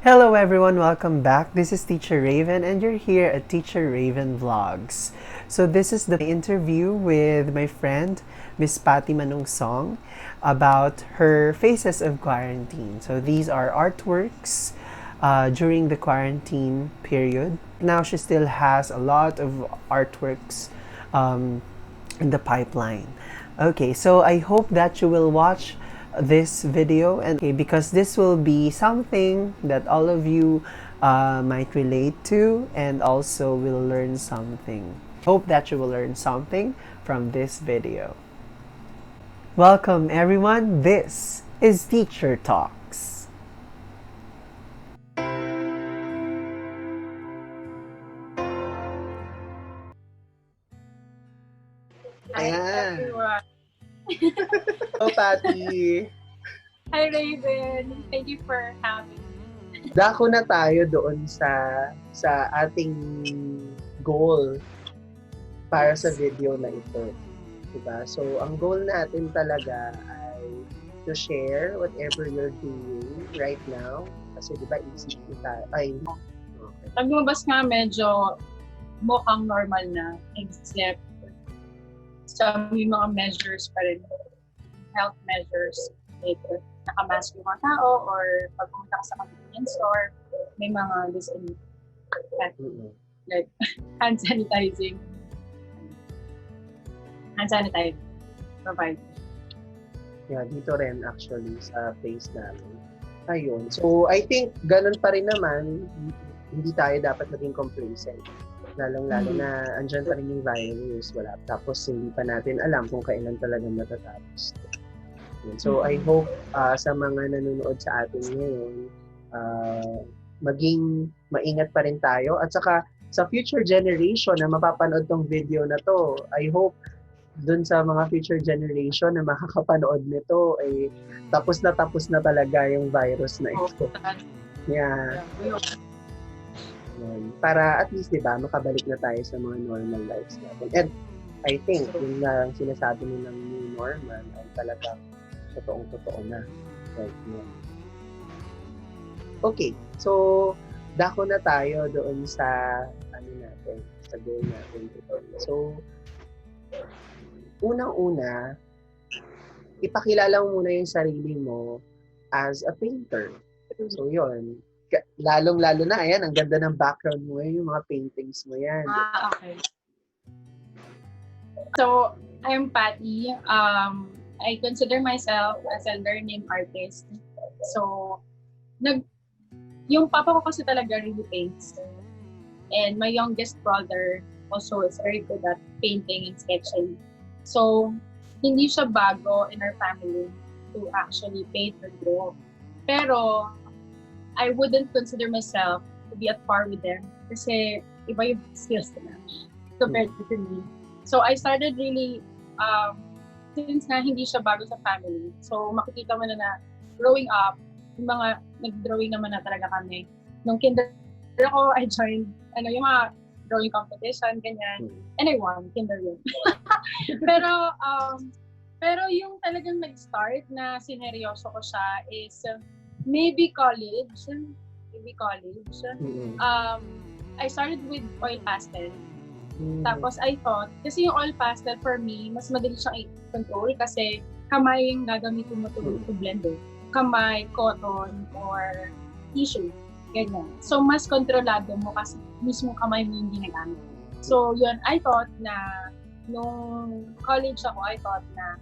Hello everyone, welcome back. This is Teacher Rayven and you're here at Teacher Rayven Vlogs. So this is the interview with my friend, Miss Patty Manongsong, about her phases of quarantine. So these are artworks during the quarantine period. Now she still has a lot of artworks in the pipeline. Okay, so I hope that you will watch this video and because this will be something that all of you might relate to and also will learn something. Hope that you will learn something from this video. Welcome everyone, this is Teacher Talks. Hi, Ayan. everyone. Hello, Patty. Hi, Rayven. Thank you for having me. Dako na tayo doon sa ating goal para sa video na ito. Diba? So, ang goal natin talaga ay to share whatever you're doing right now. Kasi diba, easy tayo. Ay, okay. Pag lumabas nga, medyo mukhang normal na. Except may mga measures pa rin. Health measures. Like, nakamask yung mga tao or pag pumunta ka sa convenience store, may mga like hand sanitizing. Hand sanitizer provided. Yeah, dito rin actually sa place namin. Ayun. So, I think ganun pa rin naman, hindi tayo dapat maging complacent. Lalong-lalo na andyan pa rin yung virus, wala. Tapos hindi pa natin alam kung kailan talaga matatapos. So, I hope sa mga nanonood sa atin ngayon, maging maingat pa rin tayo. At saka, sa future generation na mapapanood tong video na to, I hope dun sa mga future generation na makakapanood nito, ay tapos na talaga yung virus na ito. Yeah. Para at least, diba, makabalik na tayo sa mga normal lives natin. And I think, yung sinasabi nilang new normal ay talagang totoong-totoo na right now. Okay, so dako na tayo doon sa sa goal natin today. So, unang-una, ipakilala mo muna yung sarili mo as a painter. So, yun. Lalong-lalo na, ayan, ang ganda ng background mo, yung mga paintings mo yan. Okay. So, I'm Patty. I consider myself as a learning artist. So, yung papa ko kasi talaga really paints. And my youngest brother also is very good at painting and sketching. So, hindi siya bago in our family to actually paint or draw. Pero, I wouldn't consider myself to be at par with them kasi iba yung skills nila compared to me. So, I started really since na hindi siya bago sa family. So, makikita mo na growing up, yung mga nag-drawing naman na talaga kami. Nung kinder ako, I joined yung mga drawing competition, ganyan. And I won, kinder yun. pero yung talagang nag-start na sineryoso ko siya is maybe college. I started with oil pastel. Tapos I thought, kasi yung oil pastel for me, mas madali siyang i-control kasi kamay yung gagamitin mo to blend it. Kamay, cotton, or tissue. Ganyan. So, mas kontrolado mo kasi mismo kamay mo yung ginagamit. So, yun, I thought na nung college ako, I thought na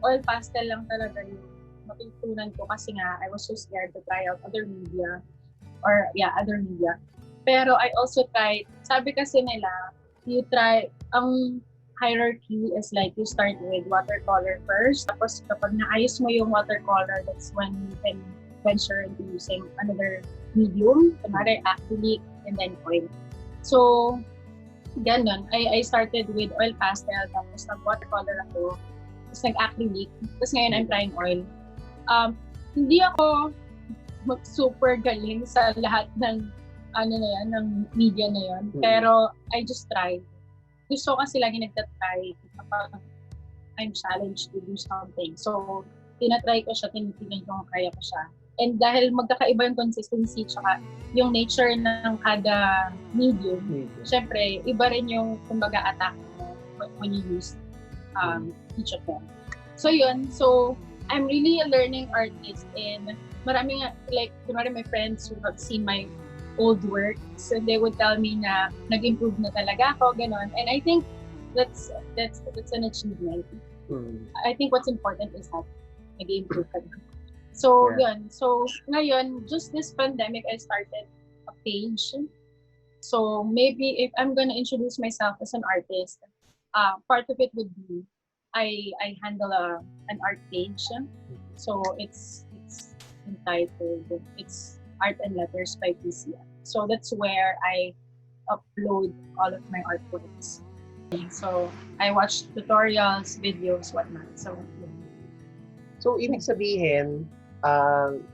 oil pastel lang talaga yung matutunan ko kasi nga I was so scared to try out other media. Pero I also tried, sabi kasi nila, you try, ang hierarchy is like you start with watercolor first. Tapos kapag naayos mo yung watercolor, that's when you can venture into using another medium, another acrylic, and then oil. So, ganun. I started with oil pastel, tapos nag-watercolor ako, tapos nag-acrylic, tapos ngayon I'm trying oil. Hindi ako super galing sa lahat ng ng media na yun. Pero I just tried. Gusto kasi lagi nagtatry kapag I'm challenged to do something. So, tinatry ko siya, tinitignan ko kung kaya ko siya. And dahil magkakaiba yung consistency tsaka yung nature ng kada medium, syempre, iba rin yung kumbaga attack mo when you use each of them. So yun, so I'm really a learning artist and maraming like, kunwari my friends who have seen my old works, and they would tell me na nag-improve na talaga ako, ganon. And I think that's an achievement. I think what's important is that nag-improve ka na. So, yun. So, ngayon, just this pandemic, I started a page. So, maybe if I'm gonna introduce myself as an artist, part of it would be I handle an art page. So, it's entitled, it's ArtandLetters by TCF. So, that's where I upload all of my artworks. So, I watch tutorials, videos, whatnot. So, ibig sabihin,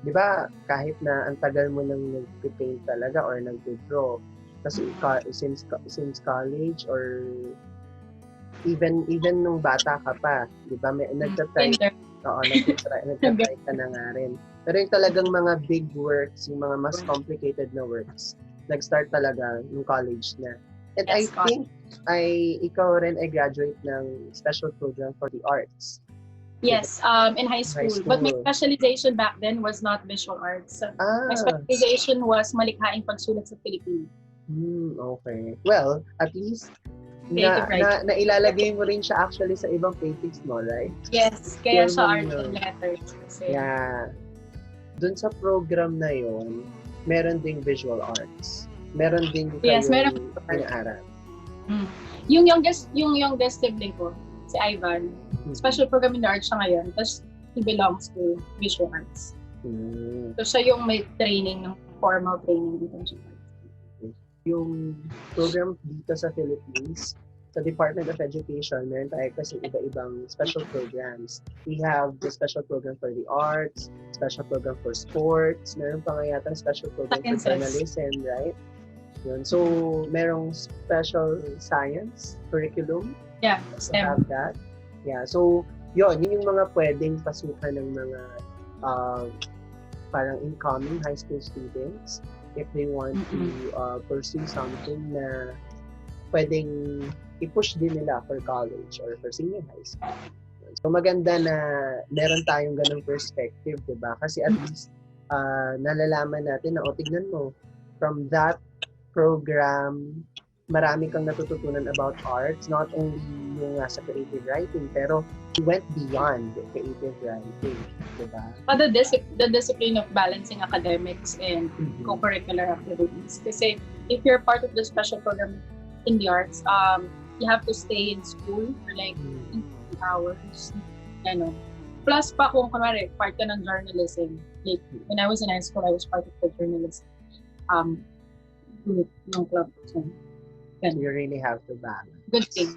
di ba, kahit na ang tagal mo nang nag-paint talaga or nag-draw, kasi since college or even nung bata ka pa, di ba, nagtatry ka na nga rin. Pero yung talagang mga big works, yung mga mas complicated na works, nag-start talaga nung college na. And yes, I think ikaw rin ay graduate ng special program for the arts. Yes, in high school. But my specialization back then was not visual arts. My specialization was malikhaing pagsulat sa Filipino. Okay. Well, at least nailalagay mo rin siya actually sa ibang paintings mo, right? Yes, kaya sa ArtandLetters. Yeah. Dun sa program na yon, meron ding visual arts. Meron din meron pag-aaral. Yung youngest sibling ko, si Ivan, special program in the arts siya ngayon, tapos he belongs to visual arts. So siya yung may training, ng formal training dito sa arts. Yung program dito sa Philippines, sa Department of Education, meron tayo kasi iba-ibang special programs. We have the special program for the arts, special program for sports, meron pa nga yata special program for journalism, right? Yun. So, merong special science curriculum. Yeah, STEM. Have that. Yeah, so yun yung mga pwedeng pasukan ng mga parang incoming high school students if they want to pursue something na pwedeng i-push din nila for college or for senior high school. So maganda na meron tayong ganung perspective, diba? Kasi at least nalalaman natin na tignan mo, from that program, marami kang natututunan about arts, not only yung sa creative writing, pero you went beyond creative writing, diba? The discipline of balancing academics and co-curricular activities. Kasi if you're part of the special program in the arts, you have to stay in school for like 3 hours. Ano. Plus pa kung kunwari, part ka ng journalism. Like, when I was in high school, I was part of the journalism group ng club. So you really have to balance. Good thing.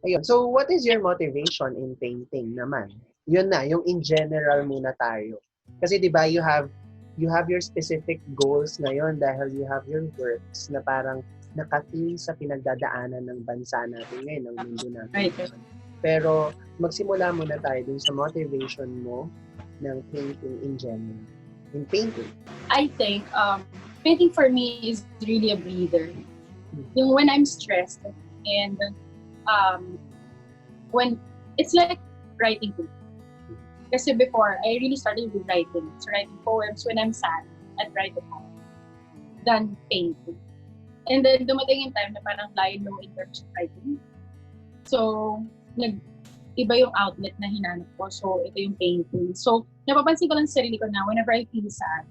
Ayun. So, what is your motivation in painting naman? Yun na, yung in general muna tayo. Kasi di ba you have your specific goals ngayon dahil you have your works na parang nakating sa pinagdadaanan ng bansa natin ngayon, ng mundo natin. Right. Pero magsimula muna tayo dun sa motivation mo ng painting in general. In painting. I think painting for me is really a breather. Yung when I'm stressed and when it's like writing too. Kasi before, I really started with writing. So writing poems when I'm sad, I'd write a poem. Then painting. And then dumating yung time na parang lying low in terms of writing. So, iba yung outlet na hinanap ko. So, ito yung painting. So, napapansin ko lang sa sarili ko na whenever I feel sad,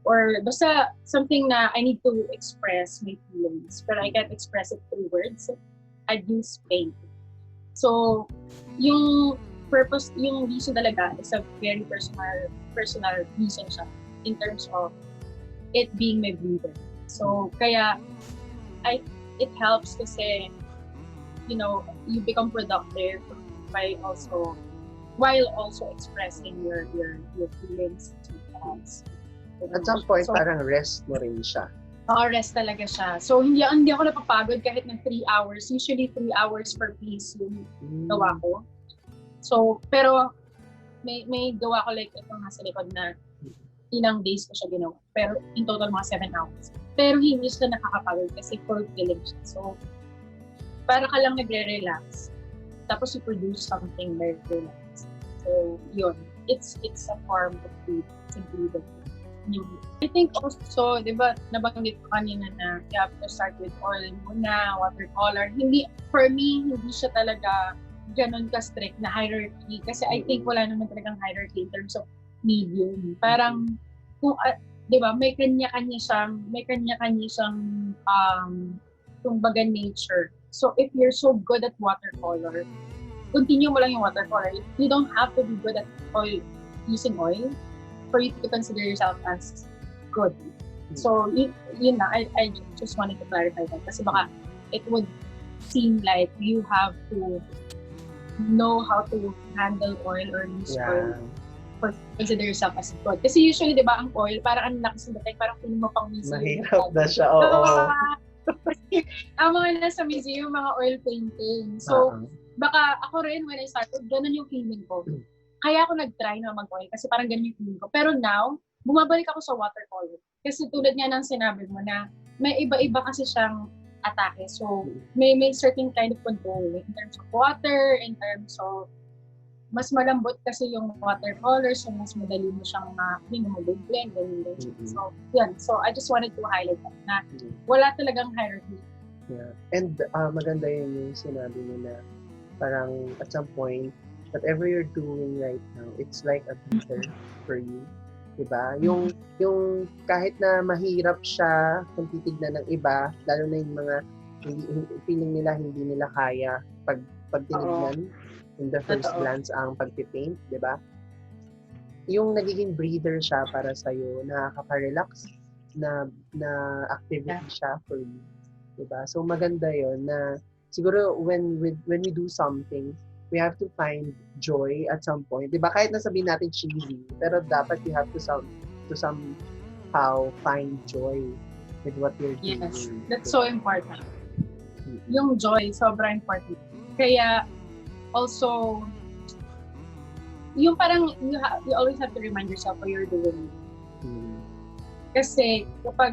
or basta something na I need to express my feelings, but I can't express it through words, I'd use painting. So, yung purpose, yung reason talaga is a very personal reason siya in terms of it being my breather. So, kaya it helps kasi, you know, you become productive while also expressing your feelings. At some point, parang rest mo rin siya. Rest talaga siya. So, hindi ako napapagod kahit ng 3 hours. Usually, 3 hours per piece yung gawa ko. So, pero may gawa ko like itong nasa likod na ilang days ko siya ginawa. Pero in total mga 7 hours. Pero hindi siya nakakapagod kasi fulfilling siya. So, para ka lang nagre-relax. Tapos you produce something very relaxed. So, yun. It's a form of freedom. I think also, di ba, nabanggit ko kanina na you have to start with oil muna, watercolor. For me, hindi siya talaga ganun ka-strict na hierarchy. Kasi I think wala naman talagang hierarchy in terms of medium. Parang, kung, di ba, may kanya-kanya siyang, kumbaga nature. So, if you're so good at watercolor, continue mo lang yung watercolor. You don't have to be good at using oil for you to consider yourself as good. So, yun na. I just wanted to clarify that. Kasi baka it would seem like you have to know how to handle oil or use oil for consider yourself as good. Kasi usually, di ba, ang oil, parang ang lakas ng dating, parang piling mo pang museum. Mahirap na siya, oo. Ang mga nasa museum, mga oil painting. So, baka ako rin, when I started, ganun yung feeling ko. Kaya ako nag-try na mag-oil kasi parang ganun yung feeling ko. Pero now, bumabalik ako sa watercolor. Kasi tulad nga ng sinabi mo na may iba-iba kasi siyang atake. So, may certain kind of control in terms of water, in terms of mas malambot kasi yung watercolor, so mas madali mo siyang mag-blend. So, yan. So, I just wanted to highlight that na wala talagang hierarchy. Yeah. And maganda yun yung sinabi mo na parang at some point, whatever you're doing right now, it's like a teacher for you. Diba? Yung kahit na mahirap siya kung titignan ng iba, lalo na yung mga feeling nila hindi nila kaya pag tinignan in the first glance ang pagpipaint, diba? Yung nagiging breather siya para sa'yo, nakaka-relax na activity siya for you. Diba? So maganda yon na siguro when we do something, we have to find joy at some point. Diba? Kahit na sabihin natin cheesy, pero dapat you have to somehow find joy with what you're doing. Yes, that's so important. Yung joy, sobrang important. Kaya, also, yung parang you always have to remind yourself what you're doing. Kasi,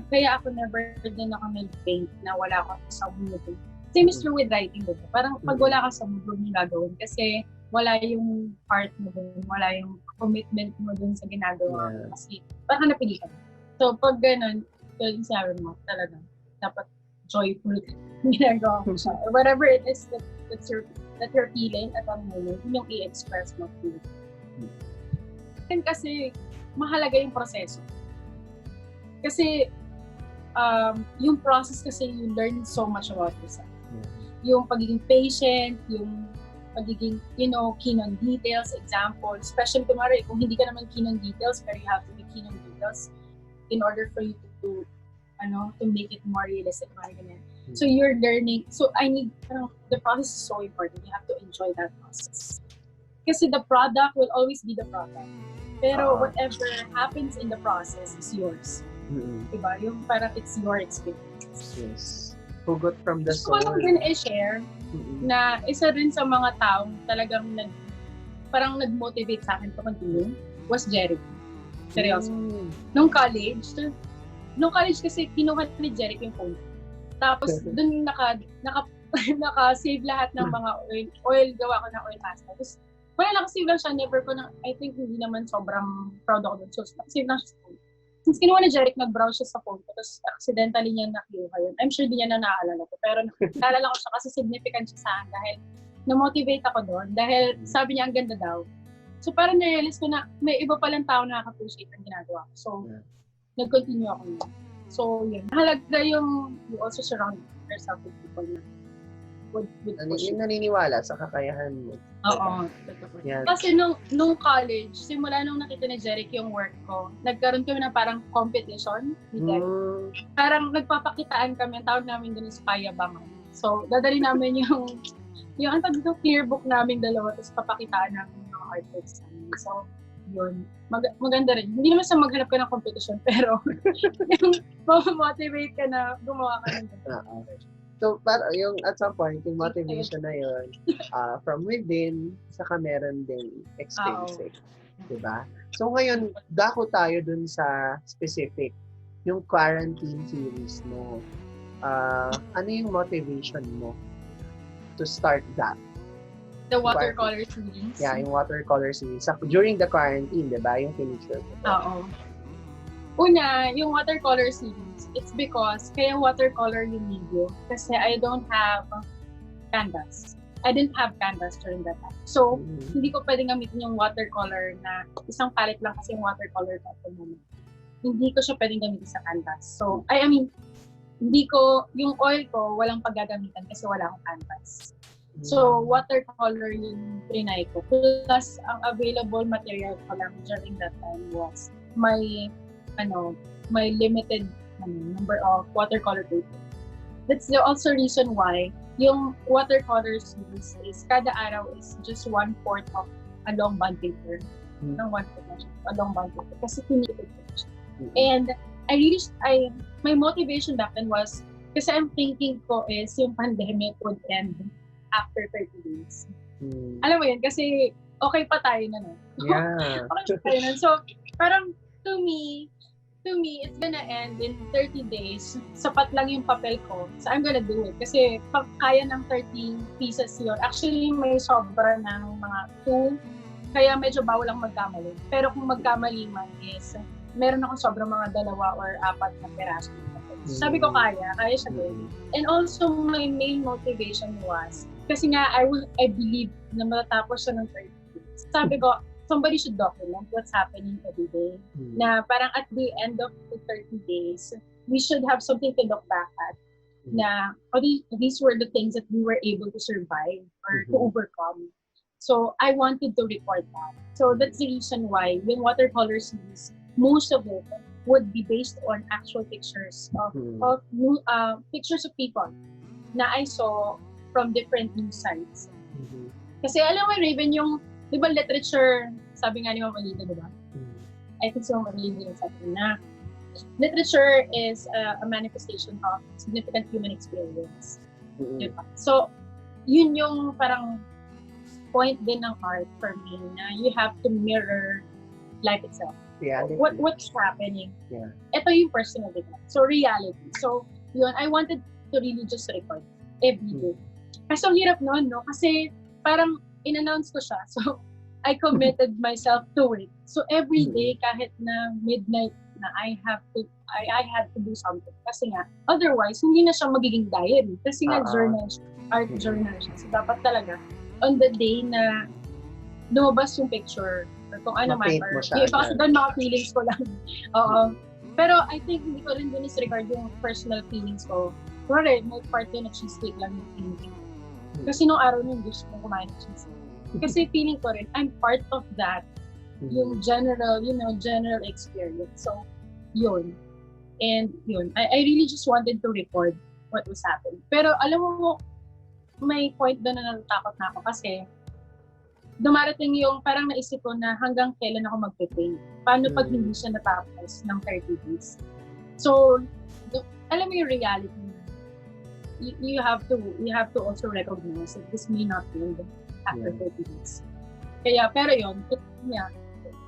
kaya ako never din ako nag-paint na wala ako sa mood. Same is true with writing. Diba? Parang pag wala ka sa mood, huwag mo gagawin. Kasi wala yung heart mo dun, wala yung commitment mo dun sa ginagawa mo. Kasi parang napili ka. So pag ganun, yung sabi mo, talaga, dapat joyful ginagawa mo siya. Or whatever it is that you're feeling at ang moment, yun yung i-express mo. And kasi, mahalaga yung proseso. Kasi, yung process kasi you learn so much about yourself. Yung pagiging patient, yung pagiging, keen on details, example. Especially, kung hindi ka naman keen on details, pero you have to be keen on details in order for you to make it more realistic. So, you're learning. So, the process is so important. You have to enjoy that process. Kasi the product will always be the product. Pero whatever happens in the process is yours. Diba? Yung parang it's your experience. Yes. Hugot from the soul. So, din i-share na isa rin sa mga taong talagang parang nag-motivate sa akin to continue was Jeric. Seryoso. Nung college kasi kinuha ni Jeric yung phone. Tapos dun naka-save lahat ng mga oil, gawa ko ng oil pasta. Tapos wala naka-save lang siya, never ko I think hindi naman sobrang proud ako dun. So naka-save lang siya sa phone. Since kinuha ni Jeric, nag-browse siya sa phone ko, tapos accidentally niya nakiuha yun. I'm sure di niya na naaalala ko, pero naalala ko siya kasi significant siya sa akin dahil na-motivate ako doon, dahil sabi niya ang ganda daw. So parang na-realize ko na may iba palang tao na nakaka-appreciate ang ginagawa ko. So, nag-continue ako yun. So, yun. Mahalaga yung you also surround yourself with people na would push you. Naniniwala sa kakayahan mo. Oo. Yeah. Kasi nung college, simula nung nakita ni Jeric yung work ko, nagkaroon kami na parang competition ni Jeric. Parang nagpapakitaan kami, ang tawag namin doon is payabangan. So, dadali namin yung ang tawag dito, yearbook namin dalawa, tapos papakitaan namin yung mga artworks namin. So, yun. Maganda rin. Hindi naman sa maghanap ka ng competition, pero yung motivate ka na gumawa ka ng So, para yung at some point, yung motivation na yun, from within, saka meron din extrinsic. Diba? So, ngayon, dako tayo dun sa specific, yung quarantine series mo. Ano yung motivation mo to start that? The watercolor series? Yeah, yung watercolor series. During the quarantine, diba? Yung finisher mo. Oo. Una, yung watercolor series, it's because kaya watercolor yung video kasi I don't have canvas. I didn't have canvas during that time. So, hindi ko pwedeng gamitin yung watercolor na isang palette lang kasi yung watercolor at the moment. Hindi ko siya pwedeng gamitin sa canvas. So, I mean, hindi ko, yung oil ko, walang paggagamitan kasi wala akong canvas. So, watercolor yung trinay ko. Plus, ang available material ko lang during that time was my limited number of watercolor paper. That's the also reason why yung watercolor series is kada araw is just 1/4 of a long bond paper. No, 1/4 na siya. A long bond paper. Kasi pinipit ko siya. And my motivation back then was, kasi I'm thinking ko is yung pandemic would end after 30 days. Alam mo yun, kasi okay pa tayo na, no? Yeah. Okay pa tayo na. So, parang to me, it's gonna end in 30 days. Sapat lang yung papel ko. So, I'm gonna do it. Kasi kaya ng 30 pieces yun. Actually, may sobra ng mga 2. Kaya medyo bawal lang magkamali. Pero kung magkamali man is, meron akong sobra mga 2 or 4 na peraso. Sabi ko kaya siya gawin. And also, my main motivation was, kasi nga, I believe na matatapos siya ng 30 days. Sabi ko, somebody should document what's happening every day. Na parang at the end of the 30 days, we should have something to look back at. Na these were the things that we were able to survive or to overcome. So I wanted to record that. So that's the reason why when watercolor series, most of it would be based on actual pictures of pictures of people na I saw from different news sites. Kasi alam mo, Rayven, yung di ba literature, sabi nga ni Mama Lida, di ba? I think si Mama Lida sabi na literature is a manifestation of significant human experience. Diba? So, yun yung parang point din ng art for me na you have to mirror life itself. Reality. What's happening? Yeah. Ito yung personal diba? So, reality. So, yun, I wanted to really just record every day. Kasi ang hirap noon, no? Kasi parang in-announce ko siya. So, I committed myself to it. So, every day, kahit na midnight na I had to do something. Kasi nga, otherwise, hindi na siya magiging diary. Kasi nga, art journal siya. So, dapat talaga, on the day na lumabas yung picture, or kung ano man, or kasi doon mga feelings ko lang. Oo. Pero, I think, hindi ko rin disregard yung personal feelings ko. Sorry, may part yun na cheesecake lang yung feeling. Kasi nung araw nung gusto ko kumain ng cheesecake. Kasi feeling ko rin, I'm part of that, yung general experience. So, yun. And yun, I really just wanted to record what was happening. Pero alam mo, may point doon na natatakot na ako kasi dumarating yung parang naisip ko na hanggang kailan ako magpe-paint. Paano pag hindi siya natapos ng 30 days? So, alam mo yung reality na you have to also recognize that this may not end after 30 days. Kaya, pero yun,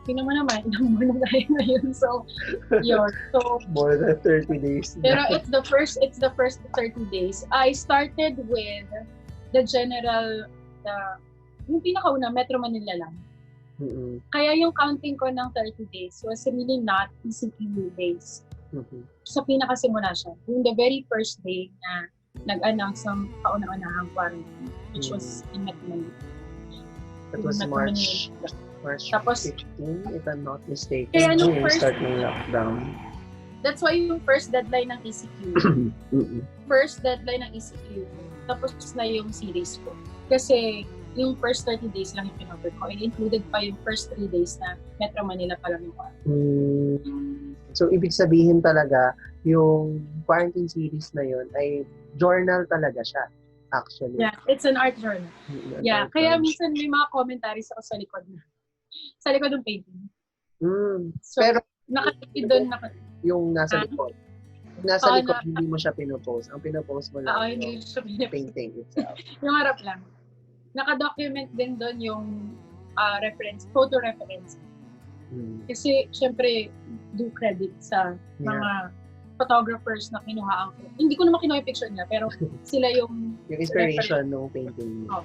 tingnan mo naman, ilang buwan na tayo ngayon. So, yun. So, more than 30 days. Pero it's the first 30 days. I started with the general, yung pinakauna, Metro Manila lang. Kaya yung counting ko ng 30 days was really not ECQ days. Sa pinakasimula siya. Yung the very first day na nag-announce ng kauna-unahang quarantine, which was in Metro Manila. That was March 15, if I'm not mistaken. Kaya nung first start ng lockdown. That's why yung first deadline ng ECQ. First deadline ng ECQ. Tapos na yung series ko. Kasi yung first 30 days lang yung pinover ko. And included pa yung first 3 days na Metro Manila pa lang yung So, ibig sabihin talaga, yung quarantine series na yun ay journal talaga siya, actually. Yeah, it's an art journal. Yeah, kaya minsan may mga commentaries ako sa likod na. Sa likod ng painting. So, pero nakatipid doon yung nasa likod. nasa Oo, likod, hindi mo siya pinopost. Ang pinopost mo lang hindi yung siya pinipos. painting itself. Yung harap lang. Naka-document din doon yung photo reference. Kasi, syempre, do credit sa mga photographers na kinuhaan ko. Hindi ko naman kinuha yung picture niya, pero sila yung inspiration ng painting niya. Oh.